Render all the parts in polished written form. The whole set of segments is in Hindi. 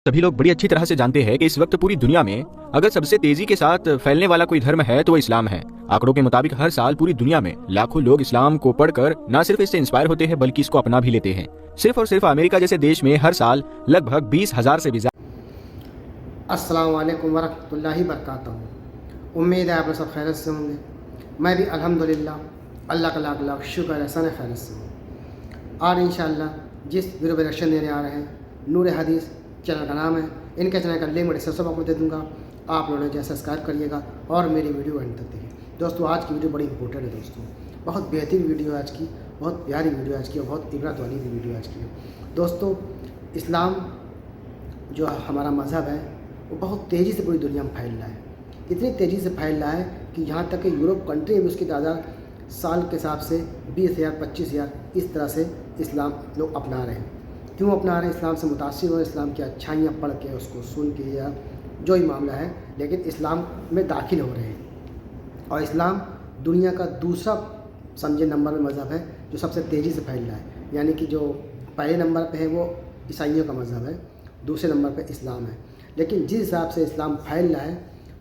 सभी लोग बड़ी अच्छी तरह से जानते हैं कि इस वक्त पूरी दुनिया में अगर सबसे तेजी के साथ फैलने वाला कोई धर्म है तो वो इस्लाम है। आंकड़ों के मुताबिक हर साल पूरी दुनिया में लाखों लोग इस्लाम को पढ़कर न सिर्फ इससे इंस्पायर होते हैं बल्कि इसको अपना भी लेते हैं। सिर्फ और सिर्फ अमेरिका जैसे देश में हर साल लगभग 20,000 से भी ज्यादा। अस्सलाम वालेकुम वरहमतुल्लाहि वबरकातुहू। उम्मीद है आप लोग सब खैरियत से होंगे। मैं भी अल्हम्दुलिल्लाह अल्लाह का लाख लाख शुक्र एहसान खैरियत से हूँ। आज इंशाअल्लाह जिस वीडियो पर रिएक्शन देने आ रहे हैं नूर हदीस चैनल का नाम है। इनके चैनल का लिंक मैं डिस्क्रिप्शन बॉक्स में दे दूँगा, आप लोगों ने जैसे सब्सक्राइब करिएगा और मेरी वीडियो एंड तक देखिए। दोस्तों आज की वीडियो बड़ी इंपॉर्टेंट है दोस्तों, बहुत बेहतरीन वीडियो है आज की, बहुत प्यारी वीडियो आज की और बहुत इबरत वाली भी वीडियो आज की है। दोस्तों इस्लाम जो हमारा मज़हब है वो बहुत तेज़ी से पूरी दुनिया में फैल रहा है। इतनी तेज़ी से फैल रहा है कि यहाँ तक कि यूरोप कंट्री में उसकी तादाद साल के हिसाब से 20,000 25,000 इस तरह से इस्लाम लोग अपना रहे हैं। क्यों अपना रहे हैं? इस्लाम से मुतासिर हो, इस्लाम की अच्छाइयाँ पढ़ के उसको सुन के या जो ही मामला है, लेकिन इस्लाम में दाखिल हो रहे हैं। और इस्लाम दुनिया का दूसरा समझे नंबर में मज़हब है जो सबसे तेज़ी से फैल रहा है। यानी कि जो पहले नंबर पे है वो ईसाइयों का मज़हब है, दूसरे नंबर पे इस्लाम है। लेकिन जिस हिसाब से इस्लाम फैल रहा है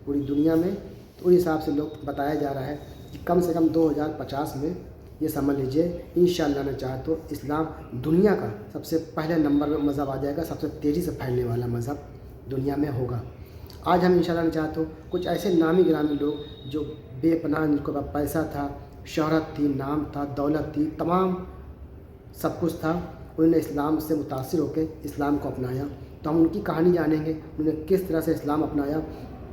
पूरी दुनिया में, तो उस हिसाब से लोग बताया जा रहा है कि कम से कम 2050 में ये समझ लीजिए इंशाअल्लाह ने चाहे तो इस्लाम दुनिया का सबसे पहले नंबर में मज़हब आ जाएगा, सबसे तेज़ी से फैलने वाला मज़हब दुनिया में होगा। आज हम इंशाअल्लाह ने चाहे तो कुछ ऐसे नामी गिरामी लोग जो बेपनाह, जिनको पास पैसा था, शोहरत थी, नाम था, दौलत थी, तमाम सब कुछ था, उन्होंने इस्लाम से मुतासिर होकर इस्लाम को अपनाया। तो हम उनकी कहानी जानेंगे, उन्होंने किस तरह से इस्लाम अपनाया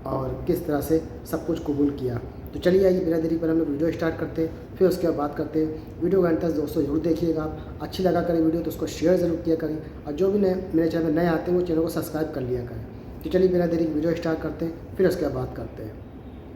और किस तरह से सब कुछ कबूल किया। तो चलिए आइए बिना देरी पर हम लोग वीडियो स्टार्ट करते हैं, फिर उसके बाद बात करते हैं। वीडियो का अंत तक दोस्तों जरूर देखिएगा। आप अच्छी लगा करें वीडियो तो उसको शेयर ज़रूर किया करें, और जो भी मेरे चैनल में नए आते हैं वो चैनल को सब्सक्राइब कर लिया करें। तो चलिए बिना देरी वीडियो स्टार्ट करते हैं, फिर उसके बाद बात करते हैं।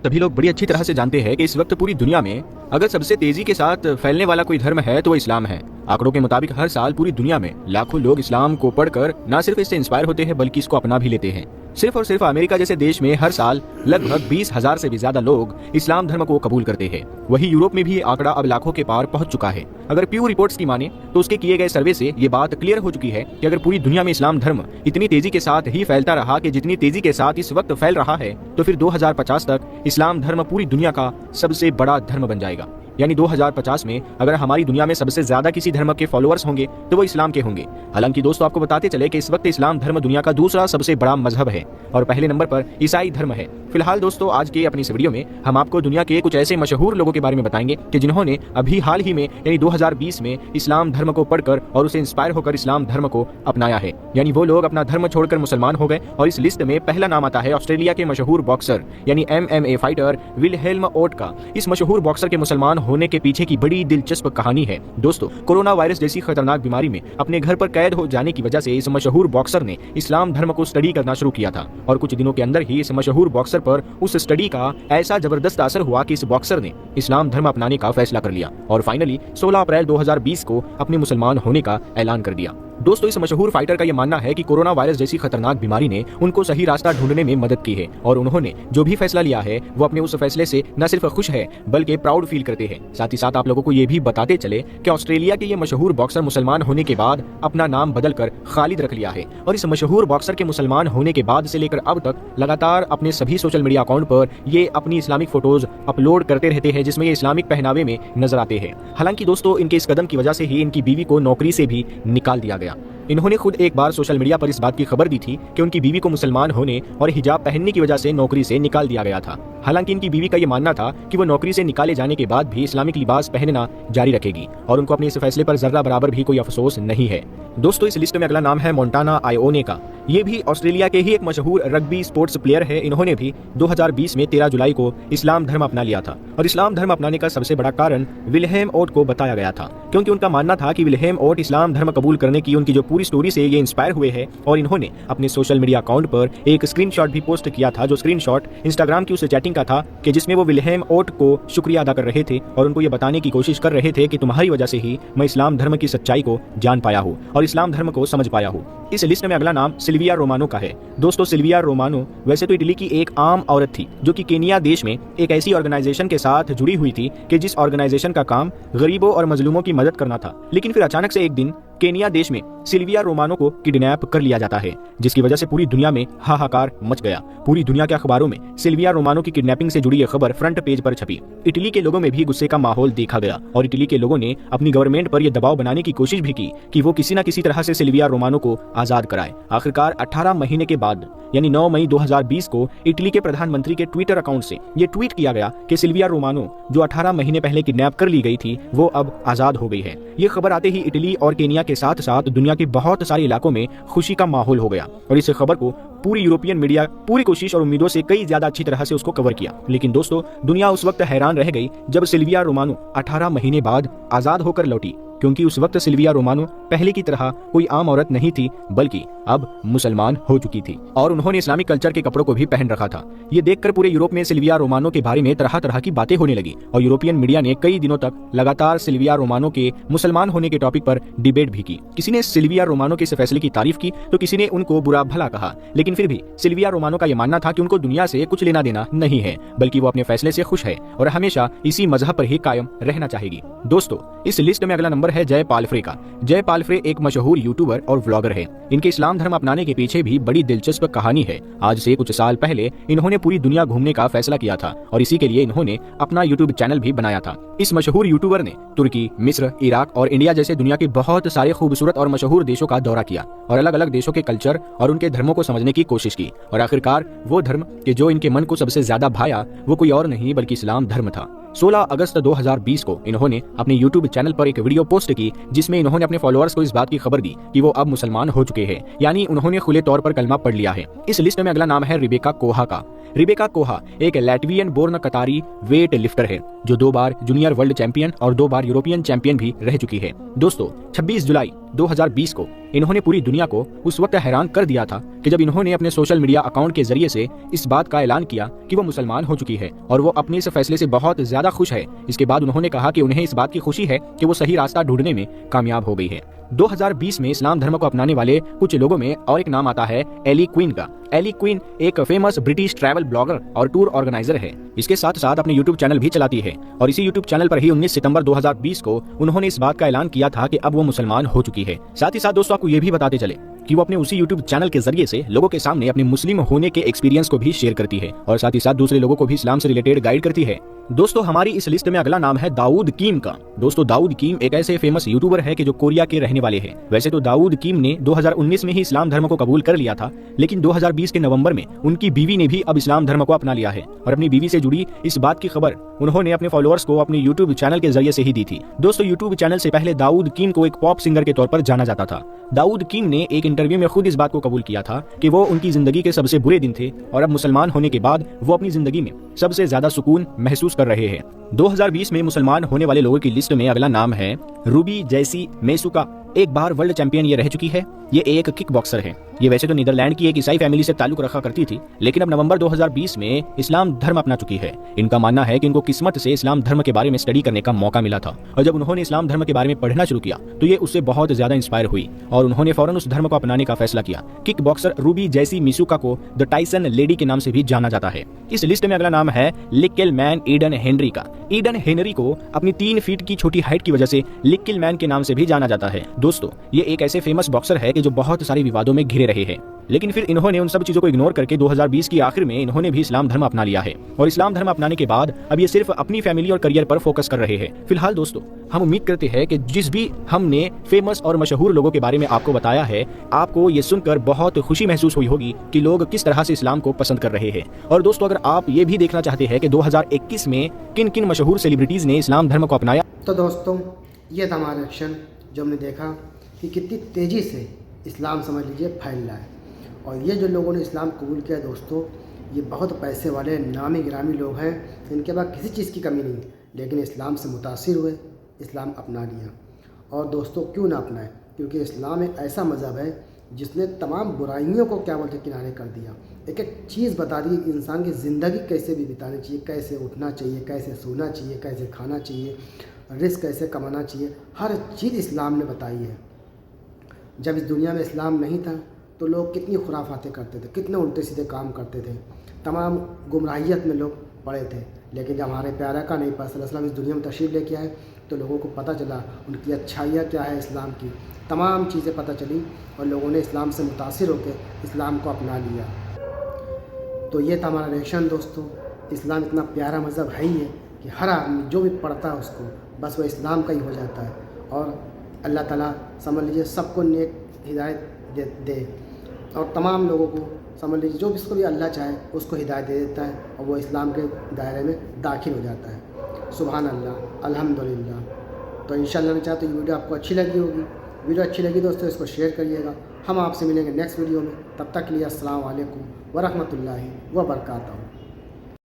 सभी लोग बड़ी अच्छी तरह से जानते हैं कि इस वक्त पूरी दुनिया में अगर सबसे तेजी के साथ फैलने वाला कोई धर्म है तो वो इस्लाम है। आंकड़ों के मुताबिक हर साल पूरी दुनिया में लाखों लोग इस्लाम को पढ़कर न सिर्फ इससे इंस्पायर होते हैं बल्कि इसको अपना भी लेते हैं। सिर्फ और सिर्फ अमेरिका जैसे देश में हर साल लगभग 20,000 से भी ज्यादा लोग इस्लाम धर्म को कबूल करते हैं। वहीं यूरोप में भी आंकड़ा अब लाखों के पार पहुंच चुका है। अगर प्यू रिपोर्ट्स की माने तो उसके किए गए सर्वे से ये बात क्लियर हो चुकी है कि अगर पूरी दुनिया में इस्लाम धर्म इतनी तेजी के साथ ही फैलता रहा कि जितनी तेजी के साथ इस वक्त फैल रहा है, तो फिर 2050 तक इस्लाम धर्म पूरी दुनिया का सबसे बड़ा धर्म बन जाएगा। यानी 2050 में अगर हमारी दुनिया में सबसे ज्यादा किसी धर्म के फॉलोअर्स होंगे तो वो इस्लाम के होंगे। हालांकि दोस्तों आपको बताते चले कि इस वक्त इस्लाम धर्म दुनिया का दूसरा सबसे बड़ा मजहब है और पहले नंबर पर ईसाई धर्म है। फिलहाल दोस्तों आज के अपनी इस वीडियो में हम आपको दुनिया के कुछ ऐसे मशहूर लोगों के बारे में बताएंगे कि जिन्होंने अभी हाल ही में यानी 2020 में इस्लाम धर्म को पढ़कर और उसे इंस्पायर होकर इस्लाम धर्म को अपनाया है। यानी वो लोग अपना धर्म छोड़कर मुसलमान हो गए। और इस लिस्ट में पहला नाम आता है ऑस्ट्रेलिया के मशहूर बॉक्सर यानी MMA फाइटर विल्हेल्म ओट का। इस मशहूर बॉक्सर के मुसलमान होने के पीछे की बड़ी दिलचस्प कहानी है। दोस्तों कोरोना वायरस जैसी खतरनाक बीमारी में अपने घर पर कैद हो जाने की वजह से इस मशहूर बॉक्सर ने इस्लाम धर्म को स्टडी करना शुरू किया था और कुछ दिनों के अंदर ही इस मशहूर बॉक्सर पर उस स्टडी का ऐसा जबरदस्त असर हुआ कि इस बॉक्सर ने इस्लाम धर्म अपनाने का फैसला कर लिया और फाइनली 16 अप्रैल 2020 को अपने मुसलमान होने का ऐलान कर दिया। दोस्तों इस मशहूर फाइटर का यह मानना है कि कोरोना वायरस जैसी खतरनाक बीमारी ने उनको सही रास्ता ढूंढने में मदद की है और उन्होंने जो भी फैसला लिया है वो अपने उस फैसले से न सिर्फ खुश है बल्कि प्राउड फील करते हैं। साथ ही साथ आप लोगों को ये भी बताते चले कि ऑस्ट्रेलिया के ये मशहूर बॉक्सर मुसलमान होने के बाद अपना नाम बदलकर खालिद रख लिया है और इस मशहूर बॉक्सर के मुसलमान होने के बाद से लेकर अब तक लगातार अपने सभी सोशल मीडिया अकाउंट पर ये अपनी इस्लामिक फोटोज अपलोड करते रहते हैं जिसमें ये इस्लामिक पहनावे में नजर आते हैं। हालांकि दोस्तों इनके इस कदम की वजह से ही इनकी बीवी को नौकरी से भी निकाल दिया गया। इन्होंने खुद एक बार सोशल मीडिया पर इस बात की खबर दी थी कि उनकी बीवी को मुसलमान होने और हिजाब पहनने की वजह से नौकरी से निकाल दिया गया था। हालांकि इनकी बीवी का यह मानना था कि वो नौकरी से निकाले जाने के बाद भी इस्लामिक लिबास पहनना जारी रखेगी और उनको अपने इस फैसले पर जर्रा बराबर भी कोई अफसोस नहीं है। दोस्तों इस लिस्ट में अगला नाम है मोंटाना आयोने का। ये भी ऑस्ट्रेलिया के ही एक मशहूर रग्बी स्पोर्ट्स प्लेयर है। इन्होंने भी 2020 में 13 जुलाई को इस्लाम धर्म अपना लिया था और इस्लाम धर्म अपनाने का सबसे बड़ा कारण विल्हेम ओट को बताया गया था, क्योंकि उनका मानना था कि विल्हेम ओट इस्लाम धर्म कबूल करने की उनकी जो पूरी स्टोरी से ये इंस्पायर हुए हैं। और इन्होंने अपने सोशल मीडिया अकाउंट पर एक स्क्रीनशॉट भी पोस्ट किया था, जो स्क्रीनशॉट इंस्टाग्राम की उस चैटिंग का था कि जिसमें वो विल्हेम ओट को शुक्रिया अदा कर रहे थे और उनको ये बताने की कोशिश कर रहे थे कि तुम्हारी वजह से ही मैं इस्लाम धर्म की सच्चाई को जान पाया हूँ और इस्लाम धर्म को समझ पाया हूँ। इस लिस्ट में अगला नाम सिल्विया रोमानो का है। दोस्तों, सिल्विया रोमानो वैसे तो इटली की एक आम औरत थी जो कि केनिया देश में एक ऐसी ऑर्गेनाइजेशन के साथ जुड़ी हुई थी कि जिस ऑर्गेनाइजेशन का काम गरीबों और मजलूमों की मदद करना था। लेकिन फिर अचानक से एक दिन केनिया देश में सिल्विया रोमानो को किडनैप कर लिया जाता है, जिसकी वजह से पूरी दुनिया में हाहाकार मच गया। पूरी दुनिया के अखबारों में सिल्विया रोमानो की किडनैपिंग से जुड़ी यह खबर फ्रंट पेज पर छपी। इटली के लोगों में भी गुस्से का माहौल देखा गया और इटली के लोगों ने अपनी गवर्नमेंट पर यह दबाव बनाने की कोशिश भी की कि वो किसी न किसी तरह से सिल्विया रोमानो को आजाद कराए। आखिरकार 18 महीने के बाद यानी 9 मई 2020 को इटली के प्रधानमंत्री के ट्विटर अकाउंट से ये ट्वीट किया गया कि सिल्विया रोमानो जो 18 महीने पहले किडनैप कर ली गई थी वो अब आजाद हो गई है। ये खबर आते ही इटली और केनिया के साथ साथ दुनिया के बहुत सारे इलाकों में खुशी का माहौल हो गया और इस खबर को पूरी यूरोपियन मीडिया पूरी कोशिश और उम्मीदों से कई ज्यादा अच्छी तरह से उसको कवर किया। लेकिन दोस्तों, दुनिया उस वक्त हैरान रह गई जब सिल्विया रोमानो 18 महीने बाद आजाद होकर लौटी, क्योंकि उस वक्त सिल्विया रोमानो पहले की तरह कोई आम औरत नहीं थी बल्कि अब मुसलमान हो चुकी थी और उन्होंने इस्लामिक कल्चर के कपड़ों को भी पहन रखा था। ये देखकर पूरे यूरोप में सिल्विया रोमानो के बारे में तरह तरह की बातें होने लगी और यूरोपियन मीडिया ने कई दिनों तक लगातार सिल्विया रोमानो के मुसलमान होने के टॉपिक पर डिबेट भी की। किसी ने सिल्विया रोमानो के इस फैसले की तारीफ की तो किसी ने उनको बुरा भला कहा, लेकिन फिर भी सिल्विया रोमानो का यह मानना था कि उनको दुनिया से कुछ लेना देना नहीं है, बल्कि वो अपने फैसले से खुश है और हमेशा इसी मजहब पर ही कायम रहना चाहेगी। दोस्तों, इस लिस्ट में अगला नंबर है जय पालफ्रे का। जय पालफ्रे एक मशहूर यूट्यूबर और व्लॉगर है। इनके इस्लाम धर्म अपनाने के पीछे भी बड़ी दिलचस्प कहानी है। आज से कुछ साल पहले इन्होंने पूरी दुनिया घूमने का फैसला किया था और इसी के लिए इन्होंने अपना यूट्यूब चैनल भी बनाया था। इस मशहूर यूट्यूबर ने तुर्की, मिस्र, इराक और इंडिया जैसे दुनिया के बहुत सारे खूबसूरत और मशहूर देशों का दौरा किया और अलग अलग देशों के कल्चर और उनके धर्मों को समझने की कोशिश की और आखिरकार वो धर्म कि जो इनके मन को सबसे ज्यादा भाया वो कोई और नहीं बल्कि इस्लाम धर्म था। 16 अगस्त 2020 को इन्होंने अपने यूट्यूब चैनल पर एक वीडियो पोस्ट की जिसमें इन्होंने अपने फॉलोअर्स को इस बात की खबर दी कि वो अब मुसलमान हो चुके हैं, यानी उन्होंने खुले तौर पर कलमा पढ़ लिया है। इस लिस्ट में अगला नाम है रिबेका कोहा का। रिबेका कोहा एक लैटवियन बोर्न कतारी वेट लिफ्टर है जो 2 बार जूनियर वर्ल्ड चैंपियन और 2 बार यूरोपियन चैंपियन भी रह चुकी है। दोस्तों, 26 जुलाई 2020 को इन्होंने पूरी दुनिया को उस वक्त हैरान कर दिया था कि जब इन्होंने अपने सोशल मीडिया अकाउंट के जरिए से इस बात का ऐलान किया कि वो मुसलमान हो चुकी है और वो अपने इस फैसले से बहुत ज्यादा खुश है। इसके बाद उन्होंने कहा कि उन्हें इस बात की खुशी है कि वो सही रास्ता ढूंढने में कामयाब हो गई है। 2020 में इस्लाम धर्म को अपनाने वाले कुछ लोगों में और एक नाम आता है एली क्वीन का। एली क्वीन एक फेमस ब्रिटिश ट्रैवल ब्लॉगर और टूर ऑर्गेनाइजर है। इसके साथ साथ अपने यूट्यूब चैनल भी चलाती है और इसी यूट्यूब चैनल पर ही 19 सितंबर 2020 को उन्होंने इस बात का ऐलान किया था कि अब वो मुसलमान हो चुकी है। साथ ही साथ दोस्तों, आपको ये भी बताते चले कि वो अपने उसी यूट्यूब चैनल के जरिए से लोगों के सामने अपने मुस्लिम होने के एक्सपीरियंस को भी शेयर करती है और साथ ही साथ दूसरे लोगों को भी इस्लाम से रिलेटेड गाइड करती है। दोस्तों, हमारी इस लिस्ट में अगला नाम है दाऊद कीम का। दोस्तों, दाऊद कीम एक ऐसे फेमस यूट्यूबर है कि जो कोरिया के रहने वाले हैं। वैसे तो दाऊद कीम ने 2019 में ही इस्लाम धर्म को कबूल कर लिया था, लेकिन 2020 के नवंबर में उनकी बीवी ने भी अब इस्लाम धर्म को अपना लिया है और अपनी बीवी से जुड़ी इस बात की खबर उन्होंने अपने फॉलोअर्स को अपने यूट्यूब चैनल के जरिए से ही दी थी। दोस्तों, यूट्यूब चैनल से पहले दाऊद कीम को एक पॉप सिंगर के तौर पर जाना जाता था। दाऊद कीम ने एक इंटरव्यू में खुद इस बात को कबूल किया था कि वो उनकी जिंदगी के सबसे बुरे दिन थे और अब मुसलमान होने के बाद वो अपनी जिंदगी में सबसे ज्यादा सुकून महसूस कर रहे हैं। 2020 में मुसलमान होने वाले लोगों की लिस्ट में अगला नाम है रूबी जैसी मेसुका। एक बार वर्ल्ड चैंपियन ये रह चुकी है। ये एक किक बॉक्सर है। ये वैसे तो नीदरलैंड की एक ईसाई फैमिली से ताल्लुक रखा करती थी, लेकिन अब नवंबर 2020 में इस्लाम धर्म अपना चुकी है। इनका मानना है कि इनको किस्मत से इस्लाम धर्म के बारे में स्टडी करने का मौका मिला था और जब उन्होंने इस्लाम धर्म के बारे में पढ़ना शुरू किया तो ये उससे बहुत ज्यादा इंस्पायर हुई और उन्होंने फौरन उस धर्म को अपनाने का फैसला किया। किक बॉक्सर रूबी जैसी मेसुका को द टाइसन लेडी के नाम से भी जाना जाता है। इस लिस्ट में अगला नाम है लिक्किल मैन ईडन हेनरी का। ईडन हेनरी को अपनी 3 फीट की छोटी हाइट की वजह से लिक्किल मैन के नाम से भी जाना जाता है। दोस्तों, ये एक ऐसे फेमस बॉक्सर है कि जो बहुत सारे विवादों में घिरे रहे हैं, लेकिन फिर इन्होंने उन सब चीजों को इग्नोर करके 2020 की आखिर में इन्होंने भी इस्लाम धर्म अपना लिया है और इस्लाम धर्म अपनाने के बाद अब ये सिर्फ अपनी फैमिली और करियर पर फोकस कर रहे हैं। फिलहाल दोस्तों, हम उम्मीद करते हैं कि जिस भी हमने फेमस और मशहूर लोगों के बारे में आपको बताया है, आपको ये सुनकर बहुत खुशी महसूस हुई होगी कि लोग किस तरह से इस्लाम को पसंद कर रहे हैं। और दोस्तों, अगर आप ये भी देखना चाहते हैं कि 2021 में किन किन मशहूर सेलिब्रिटीज ने इस्लाम धर्म को अपनाया, तो दोस्तों, ये था हमारा एक्शन जो हमने देखा कि कितनी तेज़ी से इस्लाम समझ लीजिए फैल रहा है। और ये जो लोगों ने इस्लाम कबूल किया दोस्तों, ये बहुत पैसे वाले नामी गिरामी लोग हैं, इनके पास किसी चीज़ की कमी नहीं, लेकिन इस्लाम से मुतासिर हुए, इस्लाम अपना लिया। और दोस्तों, क्यों ना अपनाएं, क्योंकि इस्लाम एक ऐसा मज़हब है जिसने तमाम बुराइयों को क्या बोलते किनारे कर दिया। एक एक चीज़ बता दी कि इंसान की ज़िंदगी कैसे भी बितानी चाहिए, कैसे उठना चाहिए, कैसे सोना चाहिए, कैसे खाना चाहिए, रिस्क कैसे कमाना चाहिए, हर चीज़ इस्लाम ने बताई है। जब इस दुनिया में इस्लाम नहीं था तो लोग कितनी खुराफातें करते थे, कितने उल्टे सीधे काम करते थे, तमाम गुमराहियत में लोग पड़े थे। लेकिन जब हमारे प्यारा का नबी पाक सल्लल्लाहु अलैहि वसल्लम इस दुनिया में तशरीफ़ लेके आए तो लोगों को पता चला उनकी अच्छाइयाँ क्या है, इस्लाम की तमाम चीज़ें पता चली और लोगों ने इस्लाम से मुतासिर होकर इस्लाम को अपना लिया। तो ये था हमारा रिएक्शन दोस्तों। इस्लाम इतना प्यारा मज़हब है ही है कि हर आदमी जो भी पढ़ता है उसको बस वो इस्लाम का ही हो जाता है। और अल्लाह ताला समझ लीजिए सबको नेक हिदायत दे और तमाम लोगों को समझ लीजिए जो जिसको भी अल्लाह चाहे उसको हिदायत दे देता है और वो इस्लाम के दायरे में दाखिल हो जाता है। सुभान अल्लाह, अल्हम्दुलिल्लाह। तो इंशाअल्लाह ने चाहे तो ये वीडियो आपको अच्छी लगी होगी। वीडियो अच्छी लगी दोस्तों इसको शेयर करिएगा। हम आपसे मिलेंगे नेक्स्ट वीडियो में। तब तक के लिए अस्सलाम वालेकुम व रहमतुल्लाहि व बरकातहू।